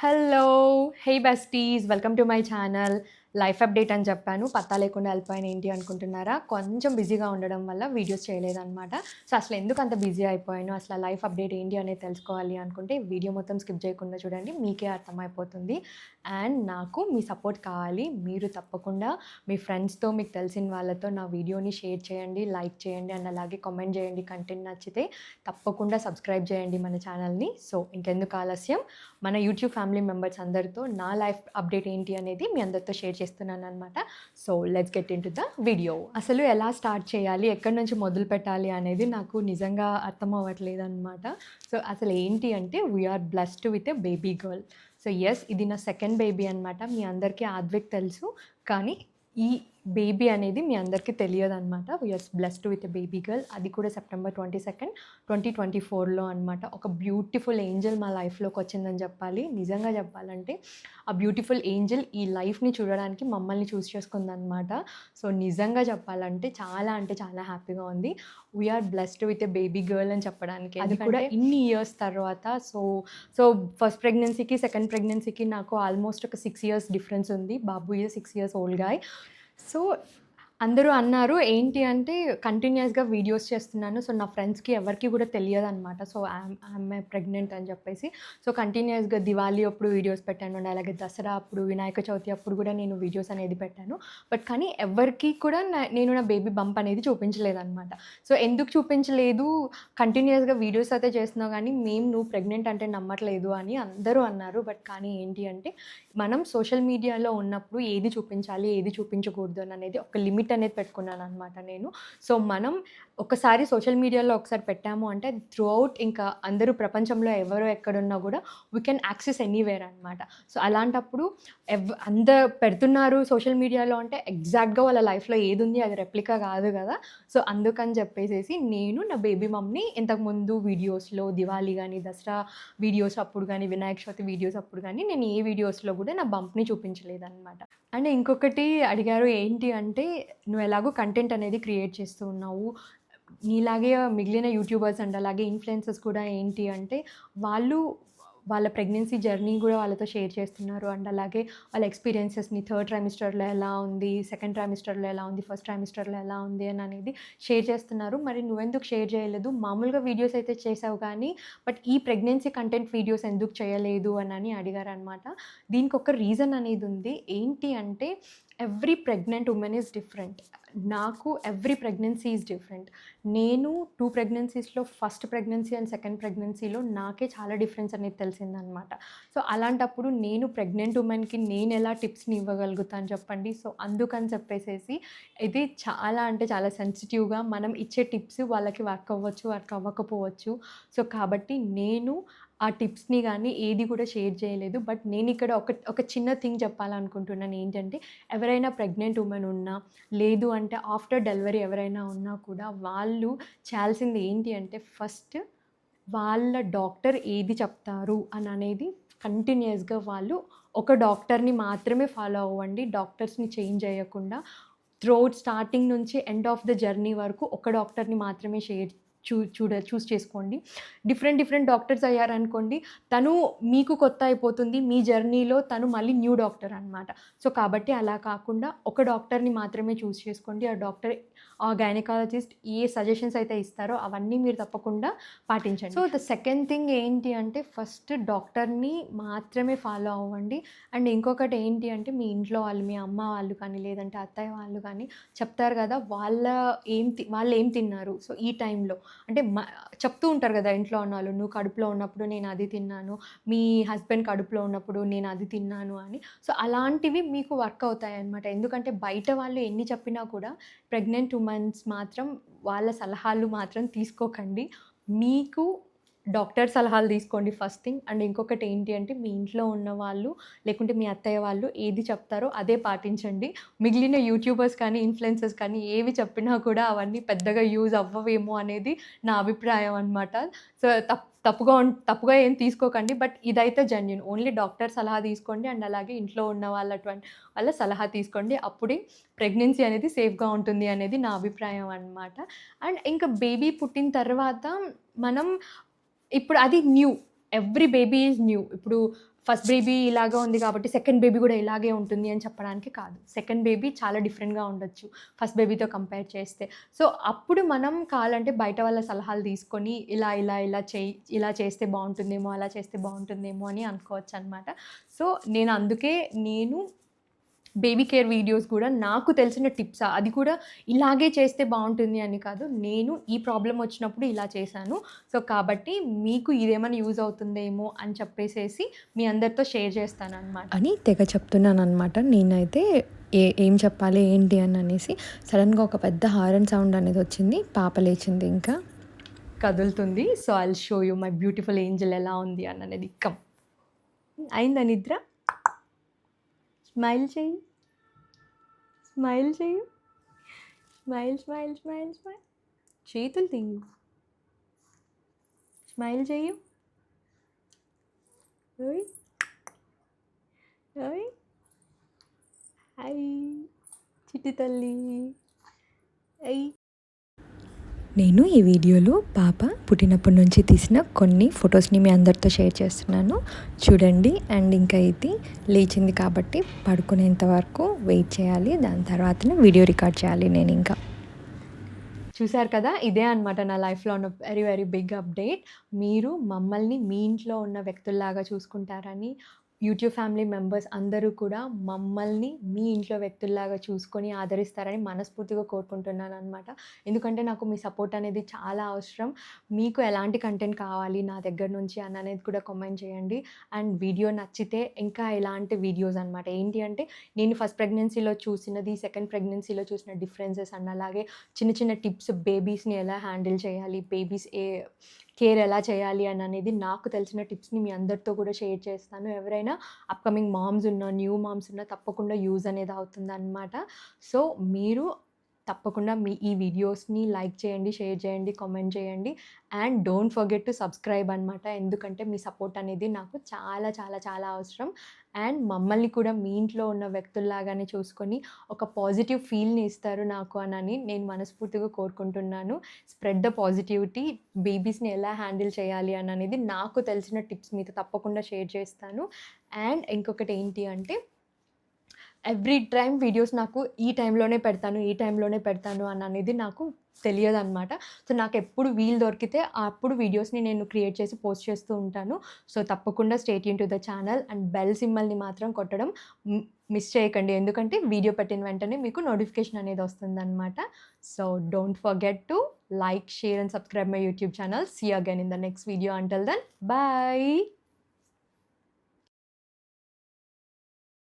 Hello! Hey besties! Welcome to my channel. Life update అని చెప్పాను. పత్తా లేకుండా వెళ్ళిపోయాను ఏంటి అనుకుంటున్నారా? కొంచెం బిజీగా ఉండడం వల్ల వీడియోస్ చేయలేదనమాట. సో, అసలు ఎందుకు అంత బిజీ అయిపోయాను? అసలు లైఫ్ అప్డేట్ ఏంటి అనేది తెలుసుకోవాలి అనుకుంటే వీడియో మొత్తం స్కిప్ చేయకుండా చూడండి. మీకే అర్థమైపోతుంది. అండ్ నాకు మీ సపోర్ట్ కావాలి. మీరు తప్పకుండా మీ ఫ్రెండ్స్‌తో, మీకు తెలిసిన వాళ్ళతో నా వీడియోని షేర్ చేయండి, లైక్ చేయండి అండ్ అలాగే కామెంట్ చేయండి. కంటెంట్ నచ్చితే తప్పకుండా సబ్స్క్రైబ్ చేయండి మన ఛానల్‌ని. సో, ఇంకెందుకు ఆలస్యం మన యూట్యూబ్ ఫ్యామిలీ మెంబర్స్ అందరితో నా లైఫ్ అప్డేట్ ఏంటి అనేది మీ అందరితో షేర్ చేస్తున్నాననమాట. So let's get into the video. అసలు ఎలా స్టార్ట్ చేయాలి, ఎక్కడి నుంచి మొదలు పెట్టాలి అనేది నాకు నిజంగా అర్థం అవ్వట్లేదనమాట. సో అసలు ఏంటి అంటే we're blessed with a baby girl. So yes, ఇది నా సెకండ్ బేబీ అనమాట. మీ అందరికీ ఆద్విక్ తెలుసు, కానీ ఈ బేబీ అనేది మీ అందరికీ తెలియదనమాట. We are blessed with a baby girl. అది కూడా సెప్టెంబర్ 22, 2024లో అనమాట. ఒక బ్యూటిఫుల్ ఏంజల్ మా లైఫ్లోకి వచ్చిందని చెప్పాలి. నిజంగా చెప్పాలంటే ఆ బ్యూటిఫుల్ ఏంజల్ ఈ లైఫ్ని చూడడానికి మమ్మల్ని చూస్ చేసుకుందనమాట. సో నిజంగా చెప్పాలంటే చాలా అంటే చాలా హ్యాపీగా ఉంది. We are blessed with a baby girl అని చెప్పడానికి. అది కూడా ఇన్ని ఇయర్స్ తర్వాత. సో ఫస్ట్ ప్రెగ్నెన్సీకి సెకండ్ ప్రెగ్నెన్సీకి నాకు ఆల్మోస్ట్ ఒక 6 years డిఫరెన్స్ ఉంది. బాబు is 6 years old guy. So అందరూ అన్నారు ఏంటి అంటే కంటిన్యూస్గా వీడియోస్ చేస్తున్నాను. సో నా ఫ్రెండ్స్కి ఎవరికి కూడా తెలియదనమాట. సో ఐఎమ్ ప్రెగ్నెంట్ అని చెప్పేసి. సో కంటిన్యూస్గా దివాళీ అప్పుడు వీడియోస్ పెట్టాను అండ్ అలాగే దసరా అప్పుడు, వినాయక చవితి అప్పుడు కూడా నేను వీడియోస్ అనేది పెట్టాను. బట్ కానీ ఎవరికి కూడా నేను నా బేబీ బంప్ అనేది చూపించలేదన్నమాట. సో ఎందుకు చూపించలేదు, కంటిన్యూస్గా వీడియోస్ అయితే చేస్తున్నావు కానీ నువ్వు ప్రెగ్నెంట్ అంటే నమ్మట్లేదు అని అందరూ అన్నారు. బట్ కానీ ఏంటి అంటే మనం సోషల్ మీడియాలో ఉన్నప్పుడు ఏది చూపించాలి, ఏది చూపించకూడదు అనేది ఒక లిమిట్ అనేది పెట్టుకున్నాను అనమాట నేను. సో మనం ఒకసారి సోషల్ మీడియాలో ఒకసారి పెట్టాము అంటే త్రూ అవుట్ ఇంకా అందరూ ప్రపంచంలో ఎవరు ఎక్కడున్నా కూడా వీ కెన్ యాక్సెస్ ఎనీవేర్ అనమాట. సో అలాంటప్పుడు అందరు పెడుతున్నారు సోషల్ మీడియాలో అంటే ఎగ్జాక్ట్గా వాళ్ళ లైఫ్లో ఏది ఉంది అది రెప్లికా కాదు కదా. సో అందుకని చెప్పేసి నేను నా బేబీ మమ్మీని ఇంతకుముందు వీడియోస్లో దివాళీ కానీ, దసరా వీడియోస్ అప్పుడు కానీ, వినాయక చవితి వీడియోస్ అప్పుడు కానీ నేను ఏ వీడియోస్లో కూడా నా బంప్ని చూపించలేదన్నమాట. అండ్ ఇంకొకటి అడిగారు ఏంటి అంటే నువ్వు ఎలాగో కంటెంట్ అనేది క్రియేట్ చేస్తూ ఉన్నావు, నీలాగే మిగిలిన యూట్యూబర్స్ అండ్ అలాగే ఇన్ఫ్లుయెన్సర్స్ కూడా ఏంటి అంటే వాళ్ళ ప్రెగ్నెన్సీ జర్నీ కూడా వాళ్ళతో షేర్ చేస్తున్నారు. అండ్ అలాగే వాళ్ళ ఎక్స్పీరియన్సెస్ని థర్డ్ ట్రైమిస్టర్లో ఎలా ఉంది, సెకండ్ ట్రైమిస్టర్లో ఎలా ఉంది, ఫస్ట్ ట్రైమిస్టర్లో ఎలా ఉంది అని అనేది షేర్ చేస్తున్నారు. మరి నువ్వెందుకు షేర్ చేయలేదు, మామూలుగా వీడియోస్ అయితే చేసావు కానీ బట్ ఈ ప్రెగ్నెన్సీ కంటెంట్ వీడియోస్ ఎందుకు చేయలేదు అని అడిగారనమాట. దీనికి ఒక రీజన్ అనేది ఉంది. ఏంటి అంటే every pregnant women is different. నాకు ఎవ్రీ ప్రెగ్నెన్సీ ఈజ్ డిఫరెంట్. నేను 2 ప్రెగ్నెన్సీస్లో ఫస్ట్ ప్రెగ్నెన్సీ అండ్ సెకండ్ ప్రెగ్నెన్సీలో నాకే చాలా డిఫరెన్స్ అనేది తెలిసిందనమాట. సో అలాంటప్పుడు నేను ప్రెగ్నెంట్ ఉమెన్కి నేను ఎలా టిప్స్ని ఇవ్వగలుగుతాను చెప్పండి. సో అందుకని చెప్పేసి ఇది చాలా అంటే చాలా సెన్సిటివ్గా మనం ఇచ్చే టిప్స్ వాళ్ళకి వర్క్ అవ్వచ్చు, వర్క్ అవ్వకపోవచ్చు. సో కాబట్టి నేను ఆ టిప్స్ని కానీ ఏది కూడా షేర్ చేయలేదు. బట్ నేను ఇక్కడ ఒక చిన్న థింగ్ చెప్పాలనుకుంటున్నాను. ఏంటంటే ఎవరైనా ప్రెగ్నెంట్ ఉమెన్ ఉన్నా, లేదు అంటే ఆఫ్టర్ డెలివరీ ఎవరైనా ఉన్నా కూడా వాళ్ళు చేయాల్సింది ఏంటి అంటే ఫస్ట్ వాళ్ళ డాక్టర్ ఏది చెప్తారు అనేది కంటిన్యూస్గా వాళ్ళు ఒక డాక్టర్ని మాత్రమే ఫాలో అవ్వండి. డాక్టర్స్ని చేంజ్ చేయకుండా త్రూఅవుట్ స్టార్టింగ్ నుంచి ఎండ్ ఆఫ్ ద జర్నీ వరకు ఒక డాక్టర్ని మాత్రమే చూస్ చేసుకోండి. డిఫరెంట్ డాక్టర్స్ అయ్యారనుకోండి, తను మీకు కొత్త అయిపోతుంది. మీ జర్నీలో తను మళ్ళీ న్యూ డాక్టర్ అనమాట. సో కాబట్టి అలా కాకుండా ఒక డాక్టర్ని మాత్రమే చూస్ చేసుకోండి. ఆ డాక్టర్, ఆ గైనకాలజిస్ట్ ఏ సజెషన్స్ అయితే ఇస్తారో అవన్నీ మీరు తప్పకుండా పాటించండి. సో ద సెకండ్ థింగ్ ఏంటి అంటే ఫస్ట్ డాక్టర్ని మాత్రమే ఫాలో అవ్వండి. అండ్ ఇంకొకటి ఏంటి అంటే మీ ఇంట్లో వాళ్ళు, మీ అమ్మ వాళ్ళు కానీ లేదంటే అత్తయ్య వాళ్ళు కానీ చెప్తారు కదా వాళ్ళు ఏం తిన్నారు. సో ఈ టైంలో అంటే చెప్తూ ఉంటారు కదా ఇంట్లో ఉన్న వాళ్ళు, నువ్వు కడుపులో ఉన్నప్పుడు నేను అది తిన్నాను, మీ హస్బెండ్ కడుపులో ఉన్నప్పుడు నేను అది తిన్నాను అని. సో అలాంటివి మీకు వర్క్ అవుతాయి అన్నమాట. ఎందుకంటే బయట వాళ్ళు ఎన్ని చెప్పినా కూడా ప్రెగ్నెంట్ ఉమెన్స్ మాత్రం వాళ్ళ సలహాలు మాత్రం తీసుకోకండి. మీకు డాక్టర్ సలహాలు తీసుకోండి ఫస్ట్ థింగ్. అండ్ ఇంకొకటి ఏంటి అంటే మీ ఇంట్లో ఉన్న వాళ్ళు లేకుంటే మీ అత్తయ్య వాళ్ళు ఏది చెప్తారో అదే పాటించండి. మిగిలిన యూట్యూబర్స్ కానీ, ఇన్ఫ్లుయెన్సర్స్ కానీ ఏవి చెప్పినా కూడా అవన్నీ పెద్దగా యూజ్ అవ్వవేమో అనేది నా అభిప్రాయం అనమాట. సో తప్పుగా ఏం తీసుకోకండి. బట్ ఇదైతే జెన్యూన్. ఓన్లీ డాక్టర్ సలహా తీసుకోండి అండ్ అలాగే ఇంట్లో ఉన్న వాళ్ళ సలహా తీసుకోండి. అప్పుడే ప్రెగ్నెన్సీ అనేది సేఫ్గా ఉంటుంది అనేది నా అభిప్రాయం అనమాట. అండ్ ఇంకా బేబీ పుట్టిన తర్వాత మనం ఇప్పుడు అది new. Every baby is new. ఇప్పుడు ఫస్ట్ బేబీ ఇలాగా ఉంది కాబట్టి సెకండ్ బేబీ కూడా ఇలాగే ఉంటుంది అని చెప్పడానికి కాదు. సెకండ్ బేబీ చాలా డిఫరెంట్‌గా ఉండొచ్చు ఫస్ట్ బేబీతో కంపేర్ చేస్తే. సో, అప్పుడు మనం కావాలంటే బయట వాళ్ళ సలహాలు తీసుకొని ఇలా చేస్తే బావుంటుందేమో, అలా చేస్తే బావుంటుందేమో అని అనుకోవచ్చనమాట. సో, నేను బేబీ కేర్ వీడియోస్ కూడా నాకు తెలిసిన టిప్స్ అది కూడా ఇలాగే చేస్తే బాగుంటుంది అని కాదు. నేను ఈ ప్రాబ్లమ్ వచ్చినప్పుడు ఇలా చేశాను. సో, కాబట్టి మీకు ఇదేమైనా యూజ్ అవుతుందేమో అని చెప్పేసేసి మీ అందరితో షేర్ చేస్తాననమాట అని తెగ చెప్తున్నాననమాట. నేనైతే ఏం చెప్పాలి ఏంటి అని అనేసి సడన్గా ఒక పెద్ద హారన్ సౌండ్ అనేది వచ్చింది. పాప లేచింది, ఇంకా కదులుతుంది. So, I'll show you my beautiful Angel ఎలా ఉంది అని అనేది. కమ్, అయిందా నిద్ర? స్మైల్ చెయ్యి, స్మైల్ చెయ్యి, స్మైల్ స్మైల్ స్మైల్ స్మైల్. చేతులు తీయు, స్మైల్ చెయ్యు. ఓయ్ ఓయ్, హాయ్ చిట్టి తల్లి. అయ్యి నేను ఈ వీడియోలో పాప పుట్టినప్పటి నుంచి తీసిన కొన్ని ఫొటోస్ని మీ అందరితో షేర్ చేస్తున్నాను, చూడండి. అండ్ ఇంకా ఇది లేచింది కాబట్టి పడుకునేంత వరకు వెయిట్ చేయాలి, దాని తర్వాతనే వీడియో రికార్డ్ చేయాలి నేను. ఇంకా చూశారు కదా, ఇదే అనమాట నా లైఫ్లో ఉన్న వెరీ వెరీ బిగ్ అప్డేట్. మీరు మమ్మల్ని మీ ఇంట్లో ఉన్న వ్యక్తుల్లాగా చూసుకుంటారని, యూట్యూబ్ ఫ్యామిలీ మెంబర్స్ అందరూ కూడా మమ్మల్ని మీ ఇంట్లో వ్యక్తుల్లాగా చూసుకొని ఆదరిస్తారని మనస్ఫూర్తిగా కోరుకుంటున్నాను అనమాట. ఎందుకంటే నాకు మీ సపోర్ట్ అనేది చాలా అవసరం. మీకు ఎలాంటి కంటెంట్ కావాలి నా దగ్గర నుంచి అని అనేది కూడా కామెంట్ చేయండి. అండ్ వీడియో నచ్చితే ఇంకా ఎలాంటి వీడియోస్ అనమాట, ఏంటి అంటే నేను ఫస్ట్ ప్రెగ్నెన్సీలో చూసినది, సెకండ్ ప్రెగ్నెన్సీలో చూసిన డిఫరెన్సెస్ అండ్ అలాగే చిన్న చిన్న టిప్స్, బేబీస్ని ఎలా హ్యాండిల్ చేయాలి, బేబీస్ కేర్ ఎలా చేయాలి అని అనేది నాకు తెలిసిన టిప్స్ని మీ అందరితో కూడా షేర్ చేస్తాను. ఎవరైనా అప్కమింగ్ మామ్స్ ఉన్నా, న్యూ మామ్స్ ఉన్నా తప్పకుండా యూజ్ అనేది అవుతుందన్నమాట. సో, మీరు తప్పకుండా ఈ వీడియోస్ని లైక్ చేయండి, షేర్ చేయండి, కామెంట్ చేయండి. And don't forget to subscribe అనమాట. ఎందుకంటే మీ సపోర్ట్ అనేది నాకు చాలా చాలా చాలా అవసరం. అండ్ మమ్మల్ని కూడా మీ ఇంట్లో ఉన్న వ్యక్తుల్లాగానే చూసుకొని ఒక పాజిటివ్ ఫీల్ని ఇస్తారు నాకు అని నేను మనస్ఫూర్తిగా కోరుకుంటున్నాను. Spread the positivity. బేబీస్ని ఎలా హ్యాండిల్ చేయాలి అని అనేది నాకు తెలిసిన టిప్స్ మీతో తప్పకుండా షేర్ చేస్తాను. అండ్ ఇంకొకటి ఏంటి అంటే ఎవ్రీ టైమ్ వీడియోస్ నాకు ఈ టైంలోనే పెడతాను అని అనేది నాకు తెలియదన్నమాట. సో, నాకు ఎప్పుడు వీలు దొరికితే అప్పుడు వీడియోస్ని నేను క్రియేట్ చేసి పోస్ట్ చేస్తూ ఉంటాను. సో, తప్పకుండా stay tune to the channel and bell సింబల్ని మాత్రం కొట్టడం మిస్ చేయకండి. ఎందుకంటే వీడియో పెట్టిన వెంటనే మీకు నోటిఫికేషన్ అనేది వస్తుందన్నమాట. So, don't forget to like, share and subscribe my YouTube channel. See you again in the next video. Until then, bye.